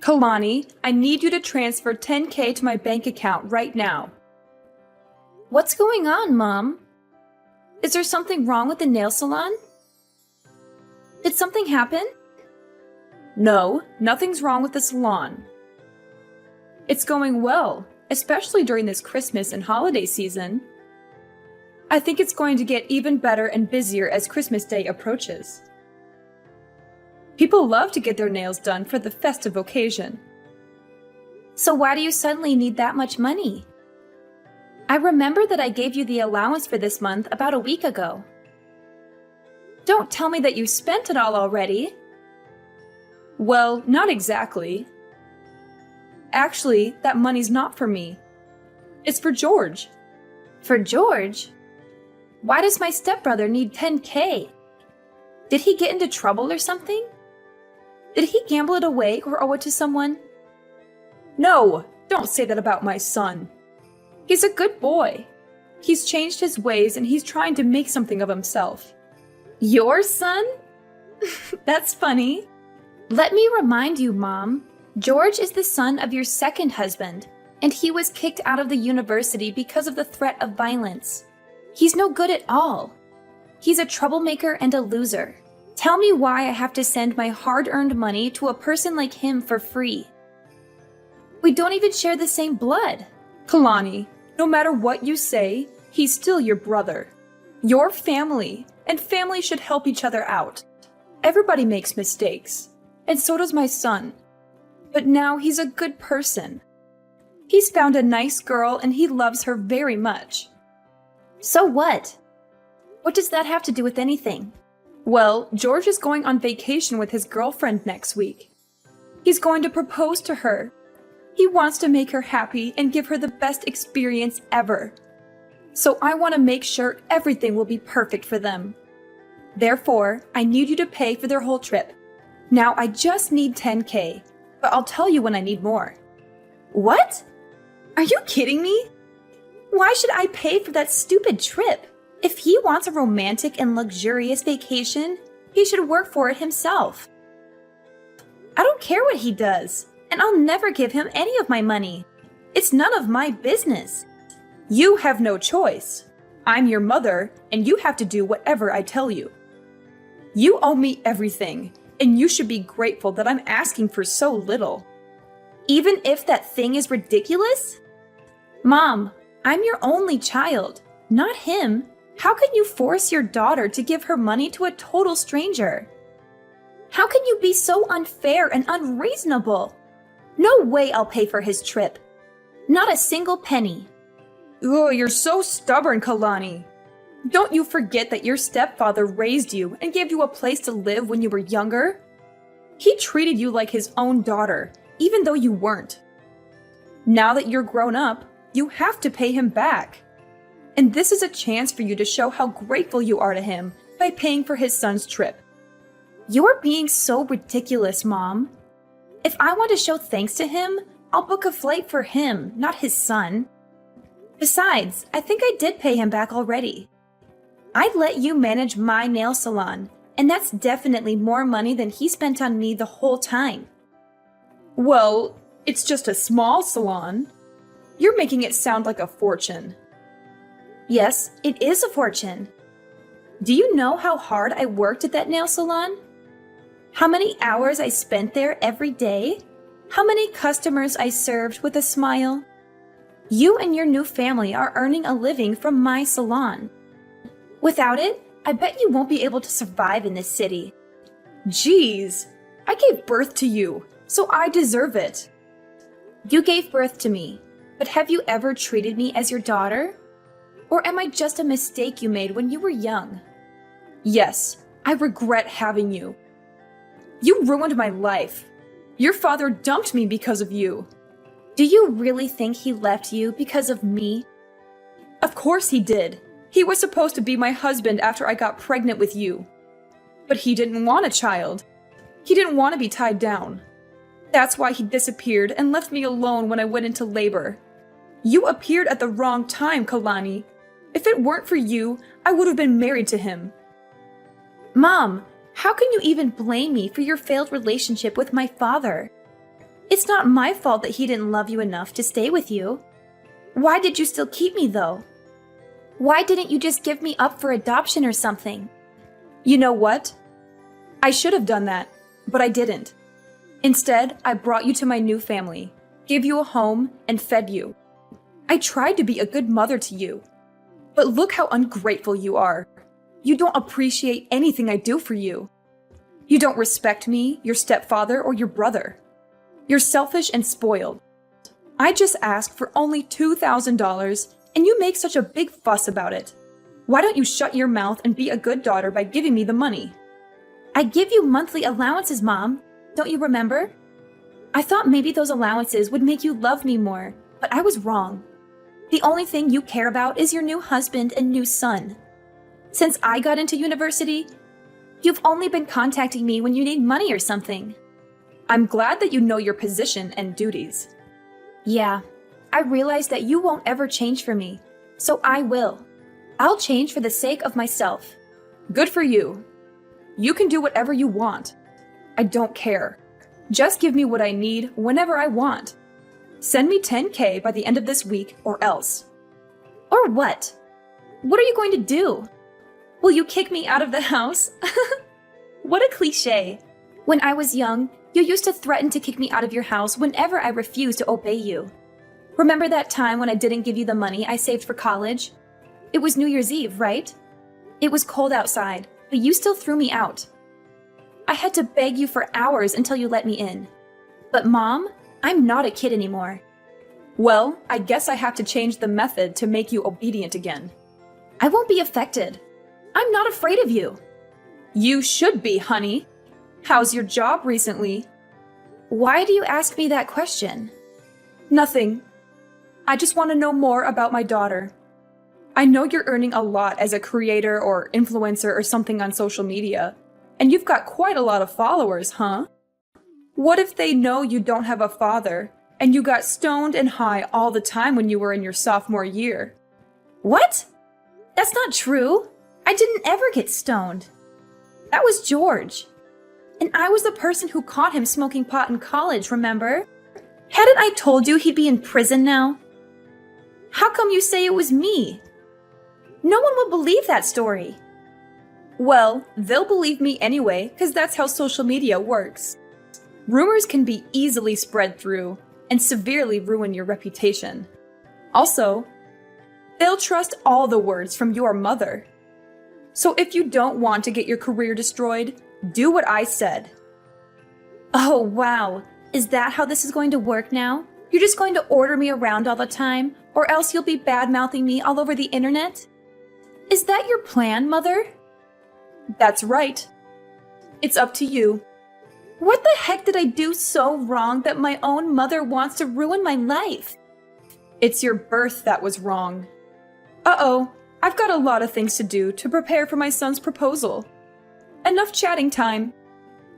Kalani, I need you to transfer 10K to my bank account right now. What's going on, Mom? Is there something wrong with the nail salon? Did something happen? No, nothing's wrong with the salon. It's going well, especially during this Christmas and holiday season. I think it's going to get even better and busier as Christmas Day approaches. People love to get their nails done for the festive occasion. So why do you suddenly need that much money? I remember that I gave you the allowance for this month about a week ago. Don't tell me that you spent it all already. Well, not exactly. Actually, that money's not for me. It's for George. For George? Why does my stepbrother need 10K? Did he get into trouble or something? Did he gamble it away or owe it to someone? No, don't say that about my son. He's a good boy. He's changed his ways and he's trying to make something of himself. Your son? That's funny. Let me remind you, Mom. George is the son of your second husband, and he was kicked out of the university because of the threat of violence. He's no good at all. He's a troublemaker and a loser. Tell me why I have to send my hard-earned money to a person like him for free. We don't even share the same blood. Kalani, no matter what you say, he's still your brother. Your family, and family should help each other out. Everybody makes mistakes, and so does my son. But now he's a good person. He's found a nice girl and he loves her very much. So what? What does that have to do with anything? Well, George is going on vacation with his girlfriend next week. He's going to propose to her. He wants to make her happy and give her the best experience ever. So I want to make sure everything will be perfect for them. Therefore, I need you to pay for their whole trip. Now I just need 10K, but I'll tell you when I need more. What? Are you kidding me? Why should I pay for that stupid trip? If he wants a romantic and luxurious vacation, he should work for it himself. I don't care what he does, and I'll never give him any of my money. It's none of my business. You have no choice. I'm your mother, and you have to do whatever I tell you. You owe me everything, and you should be grateful that I'm asking for so little. Even if that thing is ridiculous? Mom, I'm your only child, not him. How can you force your daughter to give her money to a total stranger? How can you be so unfair and unreasonable? No way I'll pay for his trip. Not a single penny. Oh, you're so stubborn, Kalani. Don't you forget that your stepfather raised you and gave you a place to live when you were younger? He treated you like his own daughter, even though you weren't. Now that you're grown up, you have to pay him back. And this is a chance for you to show how grateful you are to him by paying for his son's trip. You're being so ridiculous, Mom. If I want to show thanks to him, I'll book a flight for him, not his son. Besides, I think I did pay him back already. I'd let you manage my nail salon, and that's definitely more money than he spent on me the whole time. Well, it's just a small salon. You're making it sound like a fortune. Yes, it is a fortune. Do you know how hard I worked at that nail salon? How many hours I spent there every day? How many customers I served with a smile? You and your new family are earning a living from my salon. Without it, I bet you won't be able to survive in this city. Jeez, I gave birth to you, so I deserve it. You gave birth to me, but have you ever treated me as your daughter? Or am I just a mistake you made when you were young? Yes, I regret having you. You ruined my life. Your father dumped me because of you. Do you really think he left you because of me? Of course he did. He was supposed to be my husband after I got pregnant with you. But he didn't want a child. He didn't want to be tied down. That's why he disappeared and left me alone when I went into labor. You appeared at the wrong time, Kalani. If it weren't for you, I would have been married to him. Mom, how can you even blame me for your failed relationship with my father? It's not my fault that he didn't love you enough to stay with you. Why did you still keep me, though? Why didn't you just give me up for adoption or something? You know what? I should have done that, but I didn't. Instead, I brought you to my new family, gave you a home, and fed you. I tried to be a good mother to you. But look how ungrateful you are. You don't appreciate anything I do for you. You don't respect me, your stepfather, or your brother. You're selfish and spoiled. I just asked for only $2,000, and you make such a big fuss about it. Why don't you shut your mouth and be a good daughter by giving me the money? I give you monthly allowances, Mom. Don't you remember? I thought maybe those allowances would make you love me more, but I was wrong. The only thing you care about is your new husband and new son. Since I got into university, you've only been contacting me when you need money or something. I'm glad that you know your position and duties. Yeah, I realize that you won't ever change for me, so I will. I'll change for the sake of myself. Good for you. You can do whatever you want. I don't care. Just give me what I need whenever I want. Send me $10K by the end of this week or else. Or what? What are you going to do? Will you kick me out of the house? What a cliche. When I was young, you used to threaten to kick me out of your house whenever I refused to obey you. Remember that time when I didn't give you the money I saved for college? It was New Year's Eve, right? It was cold outside, but you still threw me out. I had to beg you for hours until you let me in. But Mom, I'm not a kid anymore. Well, I guess I have to change the method to make you obedient again. I won't be affected. I'm not afraid of you. You should be, honey. How's your job recently? Why do you ask me that question? Nothing. I just want to know more about my daughter. I know you're earning a lot as a creator or influencer or something on social media, and you've got quite a lot of followers, huh? What if they know you don't have a father, and you got stoned and high all the time when you were in your sophomore year? What? That's not true. I didn't ever get stoned. That was George. And I was the person who caught him smoking pot in college, remember? Hadn't I told you he'd be in prison now? How come you say it was me? No one will believe that story. Well, they'll believe me anyway, because that's how social media works. Rumors can be easily spread through and severely ruin your reputation. Also, they'll trust all the words from your mother. So if you don't want to get your career destroyed, do what I said. Oh, wow. Is that how this is going to work now? You're just going to order me around all the time, or else you'll be bad-mouthing me all over the internet? Is that your plan, Mother? That's right. It's up to you. What the heck did I do so wrong that my own mother wants to ruin my life? It's your birth that was wrong. Uh-oh, I've got a lot of things to do to prepare for my son's proposal. Enough chatting time.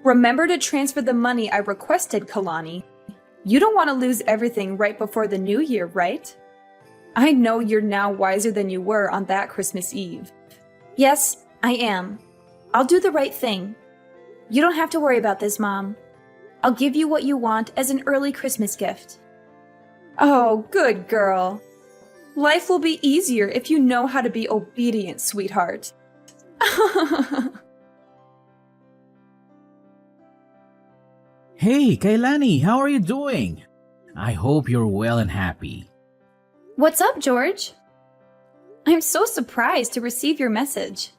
Remember to transfer the money I requested, Kalani. You don't want to lose everything right before the new year, right? I know you're now wiser than you were on that Christmas Eve. Yes, I am. I'll do the right thing. You don't have to worry about this, Mom. I'll give you what you want as an early Christmas gift. Oh, good girl. Life will be easier if you know how to be obedient, sweetheart. Hey, Kailani, how are you doing? I hope you're well and happy. What's up, George? I'm so surprised to receive your message.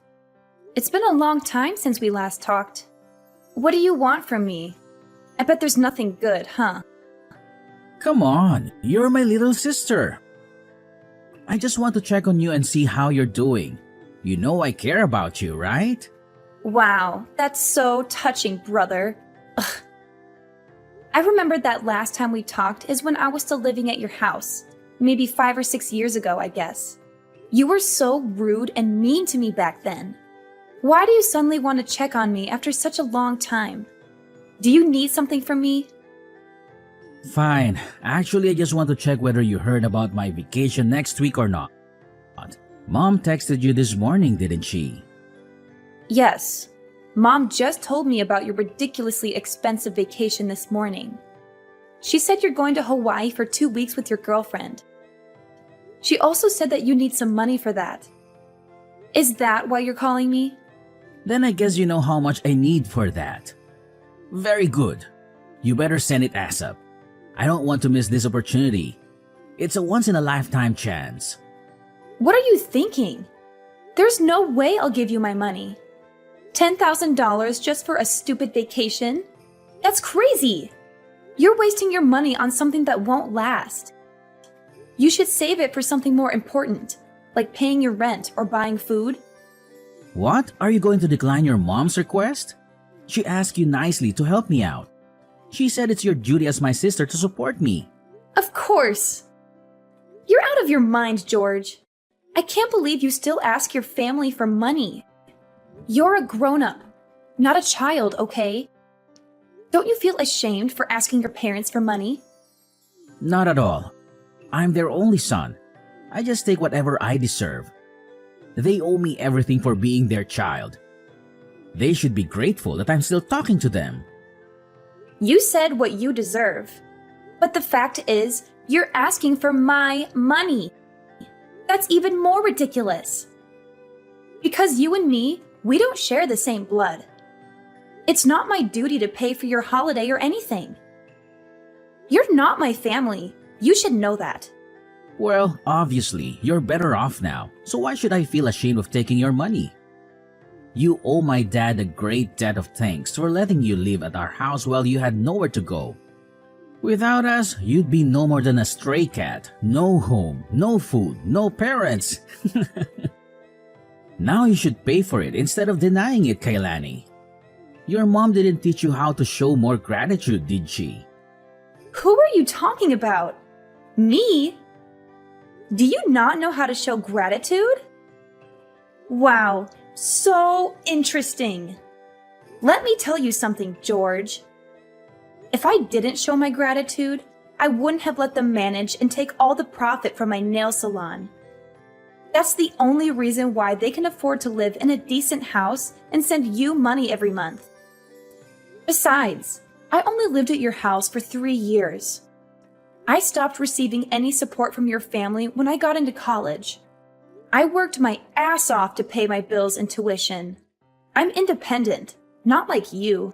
It's been a long time since we last talked. What do you want from me? I bet there's nothing good, huh? Come on, you're my little sister. I just want to check on you and see how you're doing. You know I care about you, right? Wow, that's so touching, brother. Ugh. I remembered that last time we talked is when I was still living at your house. Maybe 5 or 6 years ago, I guess. You were so rude and mean to me back then. Why do you suddenly want to check on me after such a long time? Do you need something from me? Fine. Actually, I just want to check whether you heard about my vacation next week or not. Mom texted you this morning, didn't she? Yes. Mom just told me about your ridiculously expensive vacation this morning. She said you're going to Hawaii for 2 weeks with your girlfriend. She also said that you need some money for that. Is that why you're calling me? Then I guess you know how much I need for that. Very good. You better send it ASAP. I don't want to miss this opportunity. It's a once-in-a-lifetime chance. What are you thinking? There's no way I'll give you my money. $10,000 just for a stupid vacation? That's crazy! You're wasting your money on something that won't last. You should save it for something more important, like paying your rent or buying food. What? Are you going to decline your mom's request? She asked you nicely to help me out. She said it's your duty as my sister to support me. Of course! You're out of your mind, George. I can't believe you still ask your family for money. You're a grown-up, not a child, okay? Don't you feel ashamed for asking your parents for money? Not at all. I'm their only son. I just take whatever I deserve. They owe me everything for being their child. They should be grateful that I'm still talking to them. You said what you deserve. But the fact is, you're asking for my money. That's even more ridiculous. Because you and me, we don't share the same blood. It's not my duty to pay for your holiday or anything. You're not my family. You should know that. Well, obviously, you're better off now, so why should I feel ashamed of taking your money? You owe my dad a great debt of thanks for letting you live at our house while you had nowhere to go. Without us, you'd be no more than a stray cat, no home, no food, no parents. Now you should pay for it instead of denying it, Kailani. Your mom didn't teach you how to show more gratitude, did she? Who are you talking about? Me? Do you not know how to show gratitude? Wow, so interesting. Let me tell you something, George. If I didn't show my gratitude, I wouldn't have let them manage and take all the profit from my nail salon. That's the only reason why they can afford to live in a decent house and send you money every month. Besides, I only lived at your house for 3 years. I stopped receiving any support from your family when I got into college. I worked my ass off to pay my bills and tuition. I'm independent, not like you.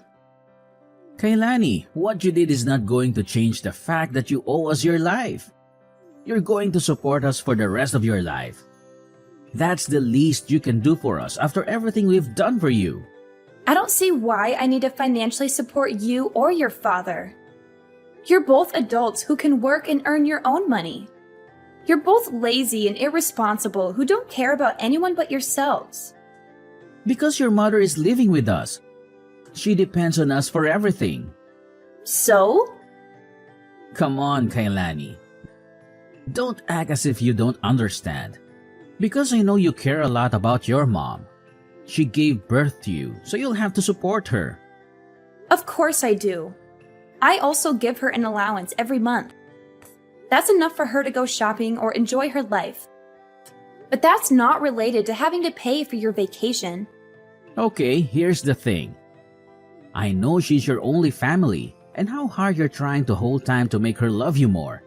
Kailani, what you did is not going to change the fact that you owe us your life. You're going to support us for the rest of your life. That's the least you can do for us after everything we've done for you. I don't see why I need to financially support you or your father. You're both adults who can work and earn your own money. You're both lazy and irresponsible who don't care about anyone but yourselves. Because your mother is living with us. She depends on us for everything. So? Come on, Kailani. Don't act as if you don't understand. Because I know you care a lot about your mom. She gave birth to you, so you'll have to support her. Of course I do. I also give her an allowance every month. That's enough for her to go shopping or enjoy her life. But that's not related to having to pay for your vacation. Okay, here's the thing. I know she's your only family, and how hard you're trying to hold time to make her love you more.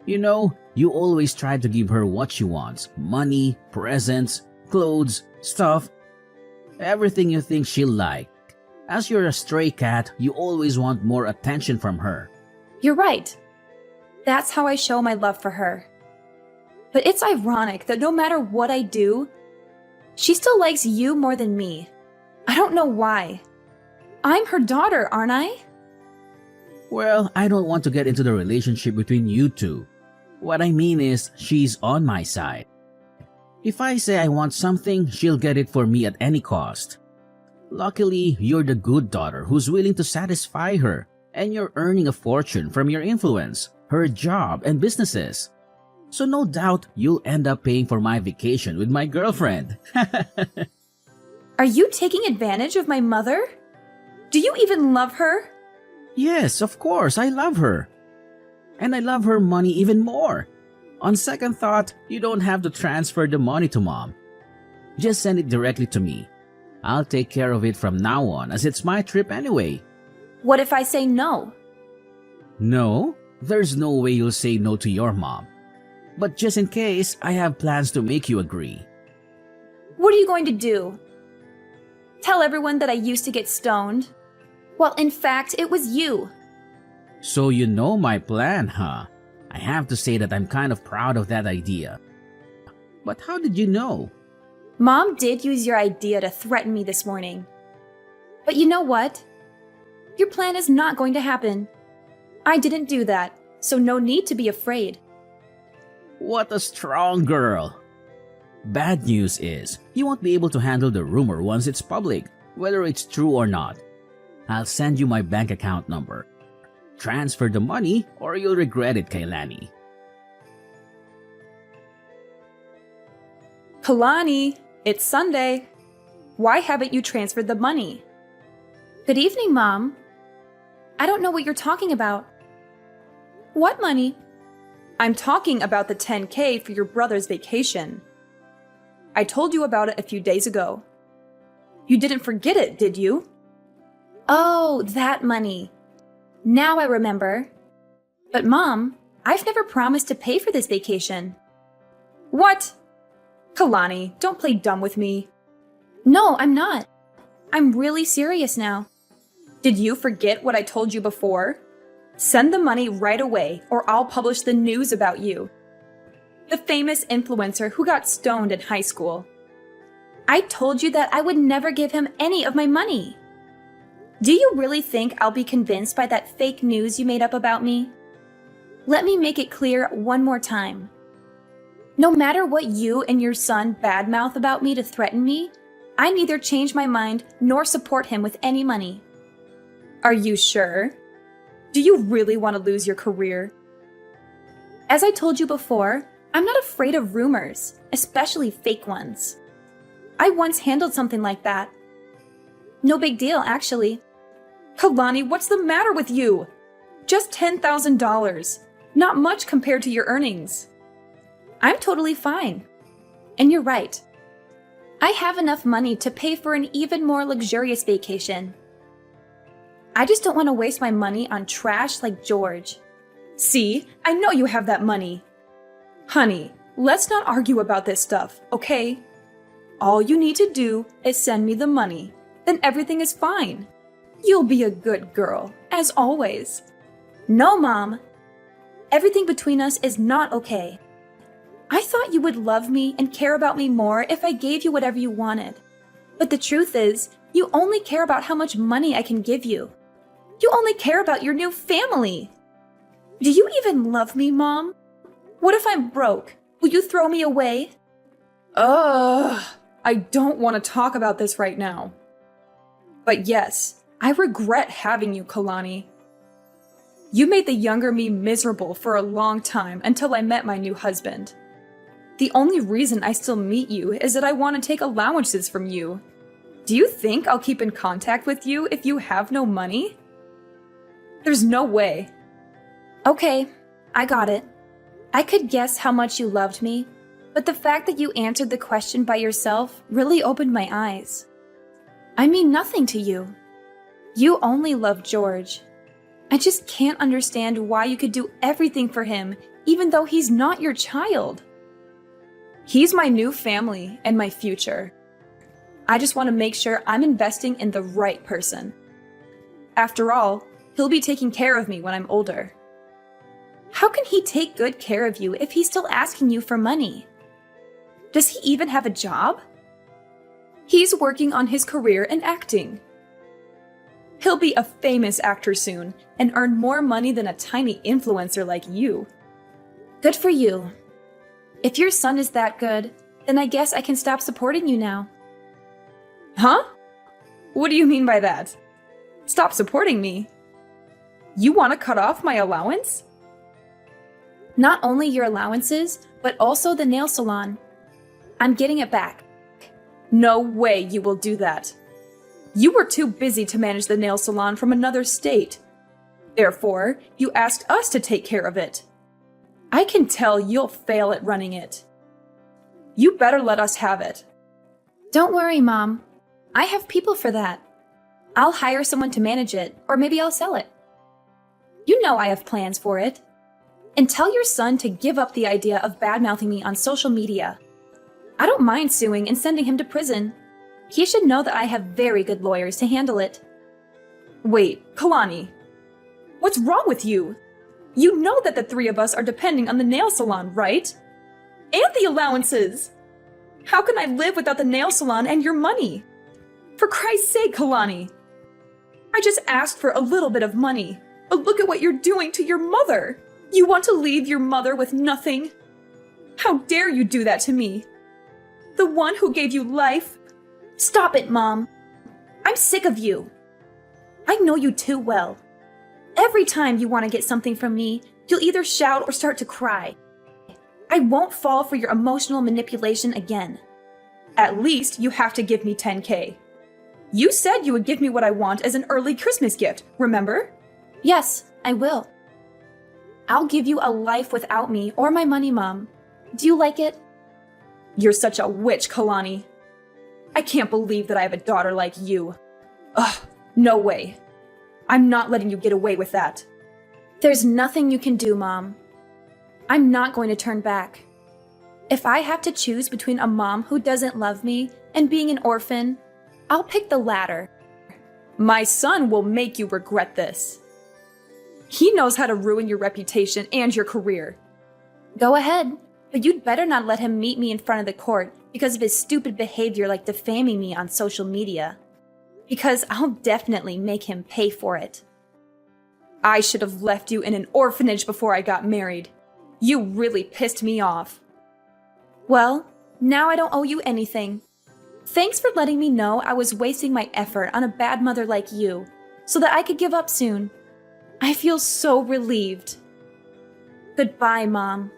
You know, you always try to give her what she wants. Money, presents, clothes, stuff. Everything you think she'll like. As you're a stray cat, you always want more attention from her. You're right. That's how I show my love for her. But it's ironic that no matter what I do, she still likes you more than me. I don't know why. I'm her daughter, aren't I? Well, I don't want to get into the relationship between you two. What I mean is, she's on my side. If I say I want something, she'll get it for me at any cost. Luckily, you're the good daughter who's willing to satisfy her, and you're earning a fortune from your influence, her job, and businesses. So no doubt you'll end up paying for my vacation with my girlfriend. Are you taking advantage of my mother? Do you even love her? Yes, of course, I love her. And I love her money even more. On second thought, you don't have to transfer the money to mom. Just send it directly to me. I'll take care of it from now on as it's my trip anyway. What if I say no? No, there's no way you'll say no to your mom. But just in case, I have plans to make you agree. What are you going to do? Tell everyone that I used to get stoned? Well, in fact, it was you. So you know my plan, huh? I have to say that I'm kind of proud of that idea. But how did you know? Mom did use your idea to threaten me this morning. But you know what? Your plan is not going to happen. I didn't do that, so no need to be afraid. What a strong girl! Bad news is, you won't be able to handle the rumor once it's public, whether it's true or not. I'll send you my bank account number. Transfer the money or you'll regret it, Kailani. Kalani, it's Sunday. Why haven't you transferred the money? Good evening, Mom. I don't know what you're talking about. What money? I'm talking about the $10K for your brother's vacation. I told you about it a few days ago. You didn't forget it, did you? Oh, that money. Now I remember. But Mom, I've never promised to pay for this vacation. What? Kalani, don't play dumb with me. No, I'm not. I'm really serious now. Did you forget what I told you before? Send the money right away or I'll publish the news about you. The famous influencer who got stoned in high school. I told you that I would never give him any of my money. Do you really think I'll be convinced by that fake news you made up about me? Let me make it clear one more time. No matter what you and your son badmouth about me to threaten me, I neither change my mind nor support him with any money. Are you sure? Do you really want to lose your career? As I told you before, I'm not afraid of rumors, especially fake ones. I once handled something like that. No big deal, actually. Kalani, what's the matter with you? Just $10,000. Not much compared to your earnings. I'm totally fine. And you're right. I have enough money to pay for an even more luxurious vacation. I just don't want to waste my money on trash like George. See, I know you have that money. Honey, let's not argue about this stuff, okay? All you need to do is send me the money. Then everything is fine. You'll be a good girl, as always. No, Mom. Everything between us is not okay. I thought you would love me and care about me more if I gave you whatever you wanted. But the truth is, you only care about how much money I can give you. You only care about your new family. Do you even love me, Mom? What if I'm broke? Will you throw me away? I don't want to talk about this right now. But yes, I regret having you, Kalani. You made the younger me miserable for a long time until I met my new husband. The only reason I still meet you is that I want to take allowances from you. Do you think I'll keep in contact with you if you have no money? There's no way. Okay, I got it. I could guess how much you loved me, but the fact that you answered the question by yourself really opened my eyes. I mean nothing to you. You only love George. I just can't understand why you could do everything for him, even though he's not your child. He's my new family and my future. I just want to make sure I'm investing in the right person. After all, he'll be taking care of me when I'm older. How can he take good care of you if he's still asking you for money? Does he even have a job? He's working on his career in acting. He'll be a famous actor soon and earn more money than a tiny influencer like you. Good for you. If your son is that good, then I guess I can stop supporting you now. Huh? What do you mean by that? Stop supporting me? You want to cut off my allowance? Not only your allowances, but also the nail salon. I'm getting it back. No way you will do that. You were too busy to manage the nail salon from another state. Therefore, you asked us to take care of it. I can tell you'll fail at running it. You better let us have it. Don't worry, Mom. I have people for that. I'll hire someone to manage it, or maybe I'll sell it. You know I have plans for it. And tell your son to give up the idea of bad-mouthing me on social media. I don't mind suing and sending him to prison. He should know that I have very good lawyers to handle it. Wait, Kalani. What's wrong with you? You know that the three of us are depending on the nail salon, right? And the allowances! How can I live without the nail salon and your money? For Christ's sake, Kalani! I just asked for a little bit of money, but look at what you're doing to your mother! You want to leave your mother with nothing? How dare you do that to me? The one who gave you life? Stop it, Mom. I'm sick of you. I know you too well. Every time you want to get something from me, you'll either shout or start to cry. I won't fall for your emotional manipulation again. At least you have to give me $10K. You said you would give me what I want as an early Christmas gift, remember? Yes, I will. I'll give you a life without me or my money, Mom. Do you like it? You're such a witch, Kalani. I can't believe that I have a daughter like you. Ugh, no way. I'm not letting you get away with that. There's nothing you can do, Mom. I'm not going to turn back. If I have to choose between a mom who doesn't love me and being an orphan, I'll pick the latter. My son will make you regret this. He knows how to ruin your reputation and your career. Go ahead, but you'd better not let him meet me in front of the court because of his stupid behavior like defaming me on social media. Because I'll definitely make him pay for it. I should have left you in an orphanage before I got married. You really pissed me off. Well, now I don't owe you anything. Thanks for letting me know I was wasting my effort on a bad mother like you, so that I could give up soon. I feel so relieved. Goodbye, Mom.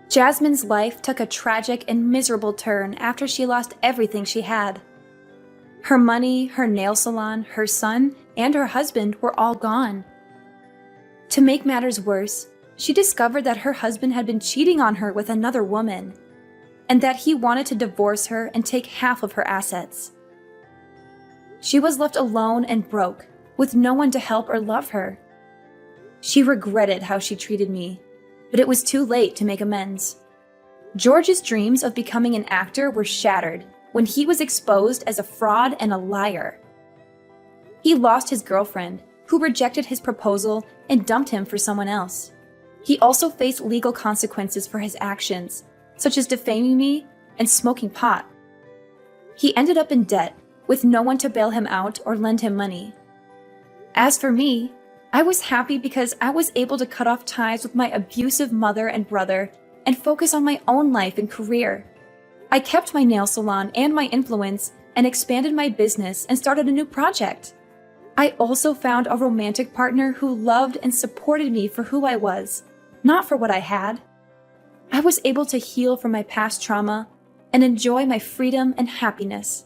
Jasmine's life took a tragic and miserable turn after she lost everything she had. Her money, her nail salon, her son, and her husband were all gone. To make matters worse, she discovered that her husband had been cheating on her with another woman, and that he wanted to divorce her and take half of her assets. She was left alone and broke, with no one to help or love her. She regretted how she treated me, but it was too late to make amends. George's dreams of becoming an actor were shattered when he was exposed as a fraud and a liar. He lost his girlfriend, who rejected his proposal and dumped him for someone else. He also faced legal consequences for his actions, such as defaming me and smoking pot. He ended up in debt, with no one to bail him out or lend him money. As for me, I was happy because I was able to cut off ties with my abusive mother and brother and focus on my own life and career. I kept my nail salon and my influence and expanded my business and started a new project. I also found a romantic partner who loved and supported me for who I was, not for what I had. I was able to heal from my past trauma and enjoy my freedom and happiness.